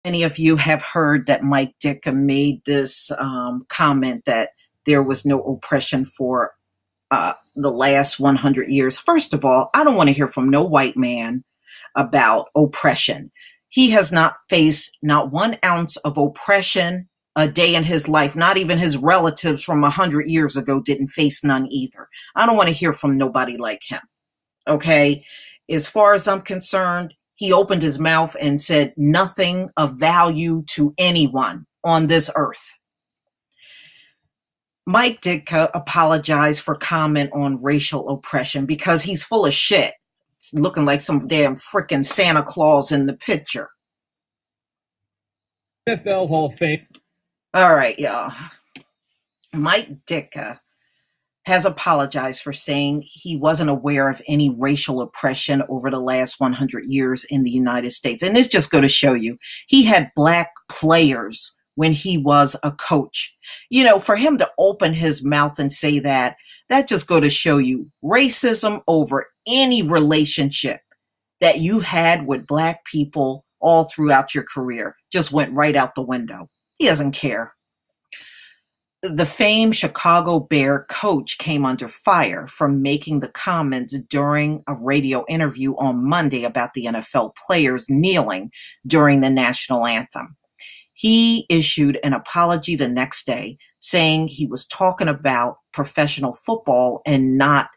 Many of you have heard that Mike Ditka made this comment that there was no oppression for the last 100 years. First of all, I don't want to hear from no white man about oppression. He has not faced not 1 ounce of oppression a day in his life. Not even his relatives from 100 years ago didn't face none either. I don't want to hear from nobody like him. Okay? As far as I'm concerned, he opened his mouth and said nothing of value to anyone on this earth. Mike Ditka apologized for comment on racial oppression because he's full of shit. It's looking like some damn frickin' Santa Claus in the picture. NFL Hall of Fame. All right, y'all. Mike Ditka has apologized for saying he wasn't aware of any racial oppression over the last 100 years in the United States. And this just go to show you, he had black players when he was a coach. You know, for him to open his mouth and say that just go to show you racism over any relationship that you had with black people all throughout your career just went right out the window. He doesn't care. The famed Chicago Bear coach came under fire for making the comments during a radio interview on Monday about the NFL players kneeling during the national anthem. He issued an apology the next day, saying he was talking about professional football and not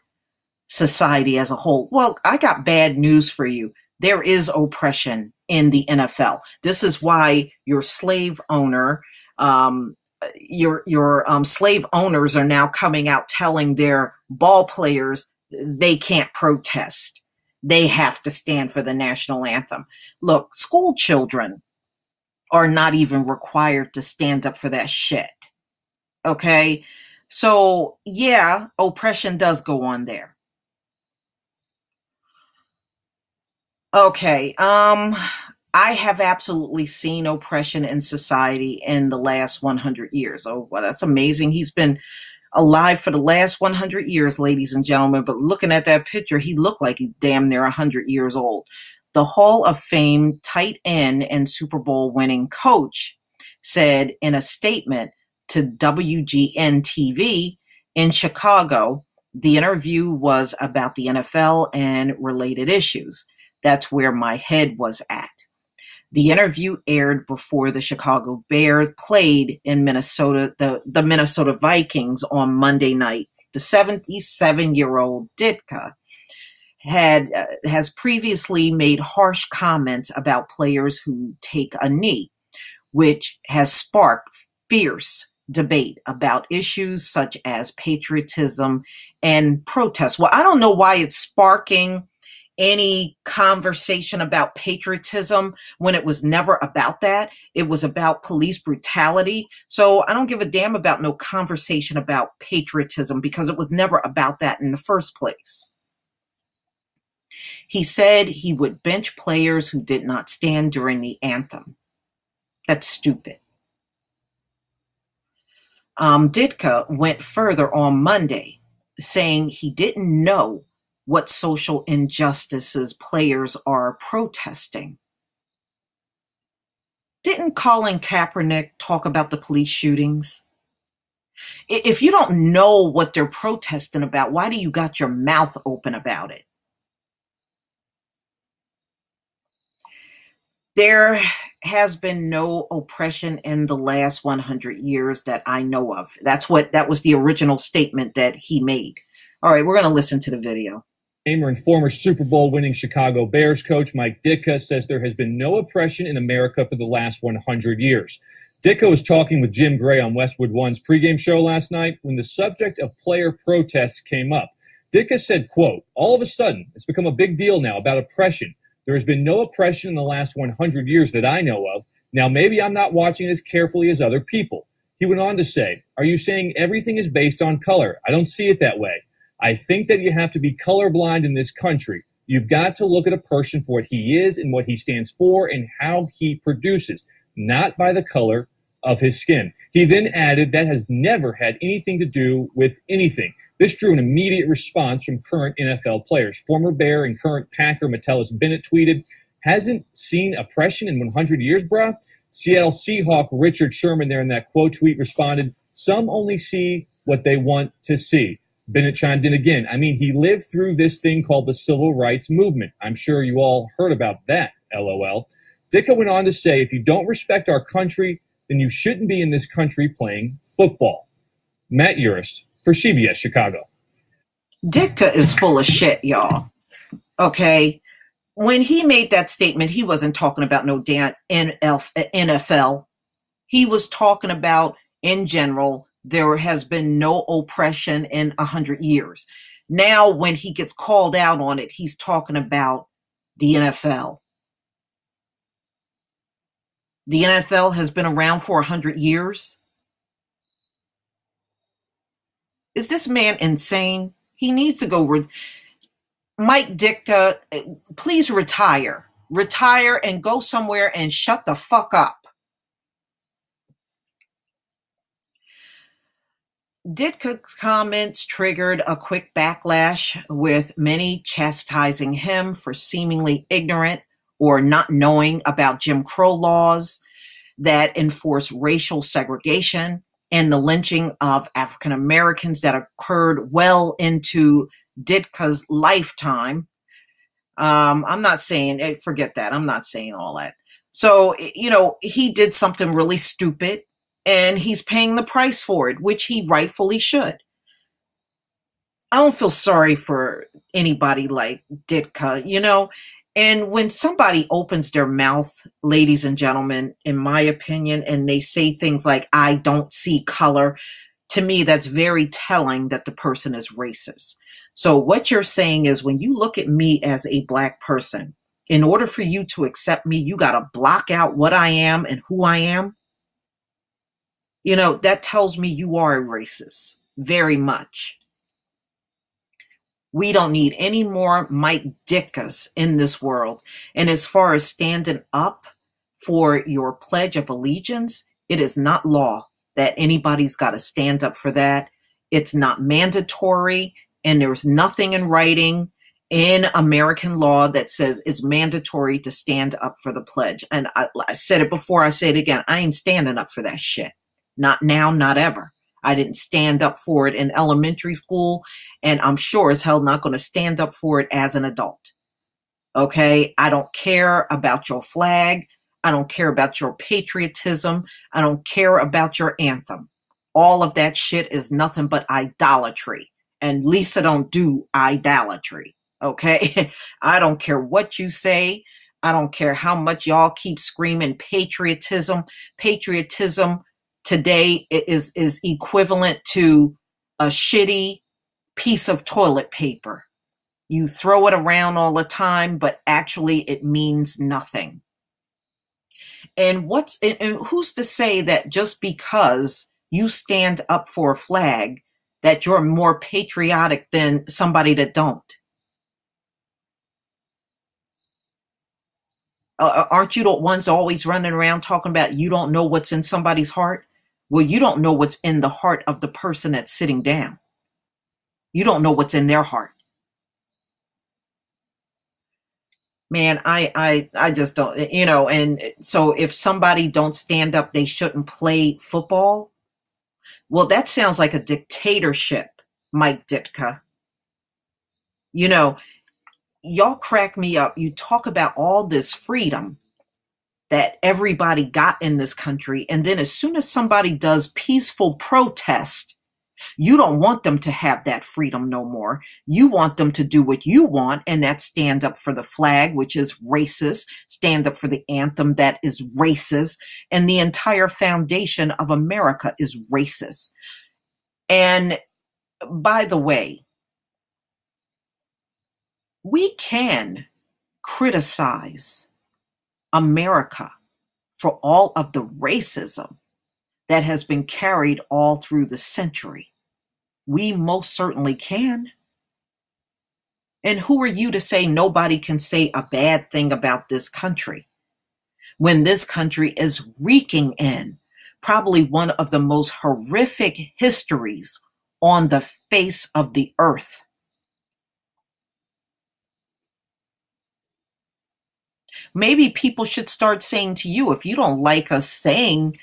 society as a whole. Well, I got bad news for you. There is oppression in the NFL. This is why your slave owner, your slave owners are now coming out telling their ball players they can't protest. They have to stand for the national anthem. Look, school children are not even required to stand up for that shit. Okay? So, yeah, oppression does go on there. Okay, I have absolutely seen oppression in society in the last 100 years. Oh, well, that's amazing. He's been alive for the last 100 years, ladies and gentlemen, but looking at that picture, he looked like he's damn near 100 years old. The Hall of Fame tight end and Super Bowl winning coach said in a statement to WGN TV in Chicago, the interview was about the NFL and related issues. That's where my head was at. The interview aired before the Chicago Bears played in Minnesota, the Minnesota Vikings on Monday night. The 77-year-old Ditka has previously made harsh comments about players who take a knee, which has sparked fierce debate about issues such as patriotism and protest. Well, I don't know why it's sparking any conversation about patriotism when it was never about that. It was about police brutality. So I don't give a damn about no conversation about patriotism because it was never about that in the first place. He said he would bench players who did not stand during the anthem. That's stupid. Ditka went further on Monday, saying he didn't know what social injustices players are protesting. Didn't Colin Kaepernick talk about the police shootings? If you don't know what they're protesting about, why do you got your mouth open about it? There has been no oppression in the last 100 years that I know of. That was the original statement that he made. All right, we're going to listen to the video. And former Super Bowl winning Chicago Bears coach Mike Ditka says there has been no oppression in America for the last 100 years. Ditka was talking with Jim Gray on Westwood One's pregame show last night when the subject of player protests came up. Ditka said, quote, "All of a sudden, it's become a big deal now about oppression. There has been no oppression in the last 100 years that I know of. Now, maybe I'm not watching it as carefully as other people." He went on to say, "Are you saying everything is based on color? I don't see it that way. I think that you have to be colorblind in this country. You've got to look at a person for what he is and what he stands for and how he produces, not by the color of his skin." He then added that has never had anything to do with anything. This drew an immediate response from current NFL players. Former Bear and current Packer Metellus Bennett tweeted, Hasn't seen oppression in 100 years, bruh? Seattle Seahawk Richard Sherman there in that quote tweet responded, "Some only see what they want to see." Bennett chimed in again. I mean, he lived through this thing called the Civil Rights Movement. I'm sure you all heard about that, LOL. Ditka went on to say, if you don't respect our country, then you shouldn't be in this country playing football. Matt Uris for CBS Chicago. Ditka is full of shit, y'all. Okay? When he made that statement, he wasn't talking about no damn NFL. He was talking about, in general, there has been no oppression in 100 years. Now, when he gets called out on it, he's talking about the NFL. The NFL has been around for 100 years. Is this man insane? He needs to go. Mike Ditka, please retire. Retire and go somewhere and shut the fuck up. Ditka's comments triggered a quick backlash, with many chastising him for seemingly ignorant or not knowing about Jim Crow laws that enforce racial segregation and the lynching of African Americans that occurred well into Ditka's lifetime. I'm not saying, forget that. I'm not saying all that. So, he did something really stupid and he's paying the price for it, which he rightfully should. I don't feel sorry for anybody like Ditka, and when somebody opens their mouth, ladies and gentlemen, in my opinion, and they say things like, I don't see color, to me, that's very telling that the person is racist. So what you're saying is, when you look at me as a Black person, in order for you to accept me, you got to block out what I am and who I am. That tells me you are a racist, very much. We don't need any more Mike Ditkas in this world. And as far as standing up for your Pledge of Allegiance, it is not law that anybody's got to stand up for that. It's not mandatory, and there's nothing in writing in American law that says it's mandatory to stand up for the pledge. And I said it before, I say it again, I ain't standing up for that shit. Not now, not ever. I didn't stand up for it in elementary school, and I'm sure as hell not going to stand up for it as an adult. Okay? I don't care about your flag. I don't care about your patriotism. I don't care about your anthem. All of that shit is nothing but idolatry. And Lisa don't do idolatry. Okay? I don't care what you say. I don't care how much y'all keep screaming patriotism. Patriotism today is equivalent to a shitty piece of toilet paper. You throw it around all the time, but actually it means nothing. And who's to say that just because you stand up for a flag that you're more patriotic than somebody that don't? Aren't you the ones always running around talking about you don't know what's in somebody's heart? Well, you don't know what's in the heart of the person that's sitting down. You don't know what's in their heart. Man, I just don't, and so if somebody don't stand up, they shouldn't play football. Well, that sounds like a dictatorship, Mike Ditka. Y'all crack me up. You talk about all this freedom that everybody got in this country, and then as soon as somebody does peaceful protest, you don't want them to have that freedom no more. You want them to do what you want, and that's stand up for the flag, which is racist, stand up for the anthem that is racist, and the entire foundation of America is racist. And by the way, we can criticize America for all of the racism that has been carried all through the century. We most certainly can. And who are you to say nobody can say a bad thing about this country when this country is reeking in probably one of the most horrific histories on the face of the earth? Maybe people should start saying to you, if you don't like us saying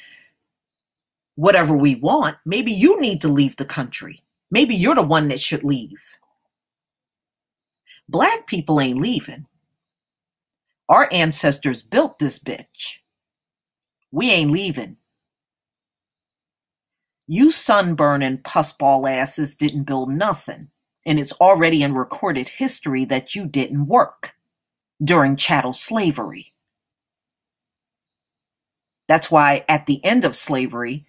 whatever we want, maybe you need to leave the country. Maybe you're the one that should leave. Black people ain't leaving. Our ancestors built this bitch. We ain't leaving. You sunburning pussball asses didn't build nothing, and it's already in recorded history that you didn't work during chattel slavery. That's why at the end of slavery,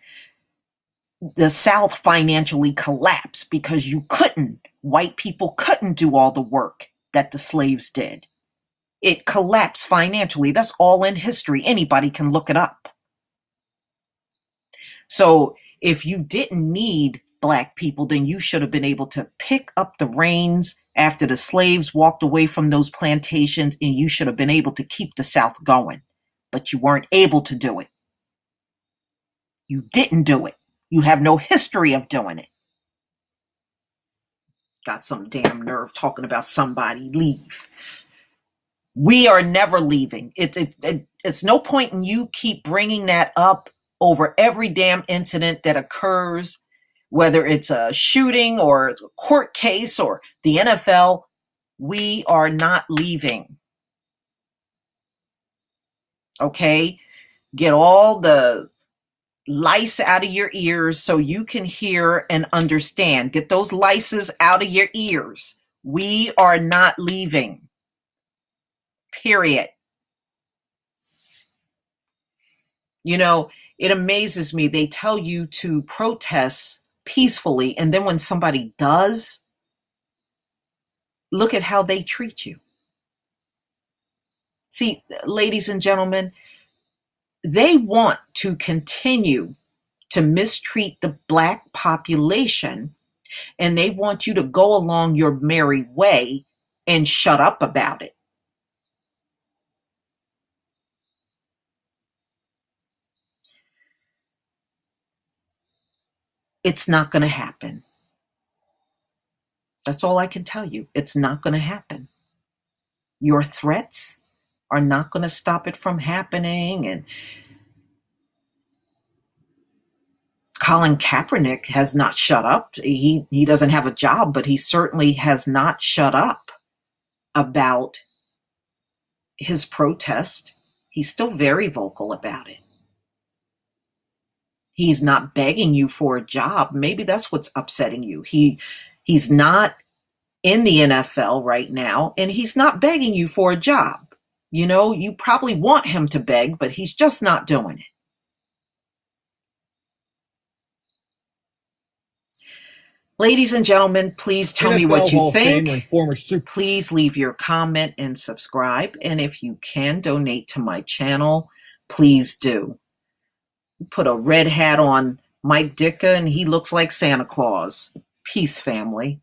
the South financially collapsed because white people couldn't do all the work that the slaves did. It collapsed financially. That's all in history. Anybody can look it up. So if you didn't need black people, then you should have been able to pick up the reins after the slaves walked away from those plantations, and you should have been able to keep the South going. But you weren't able to do it. You didn't do it. You have no history of doing it. Got some damn nerve talking about somebody leave. We are never leaving. It's no point in you keep bringing that up over every damn incident that occurs, whether it's a shooting or it's a court case or the NFL. We are not leaving. Okay? Get all the lice out of your ears so you can hear and understand. Get those lices out of your ears. We are not leaving. Period. You know, it amazes me. They tell you to protest peacefully, and then when somebody does, look at how they treat you. See, ladies and gentlemen, they want to continue to mistreat the black population, and they want you to go along your merry way and shut up about it. It's not going to happen. That's all I can tell you. It's not going to happen. Your threats are not going to stop it from happening. And Colin Kaepernick has not shut up. He doesn't have a job, but he certainly has not shut up about his protest. He's still very vocal about it. He's not begging you for a job. Maybe that's what's upsetting you. He's not in the NFL right now, and he's not begging you for a job. You know, you probably want him to beg, but he's just not doing it. Ladies and gentlemen, please tell me what you think. Please leave your comment and subscribe. And if you can donate to my channel, please do. Put a red hat on Mike Ditka and he looks like Santa Claus. Peace, family.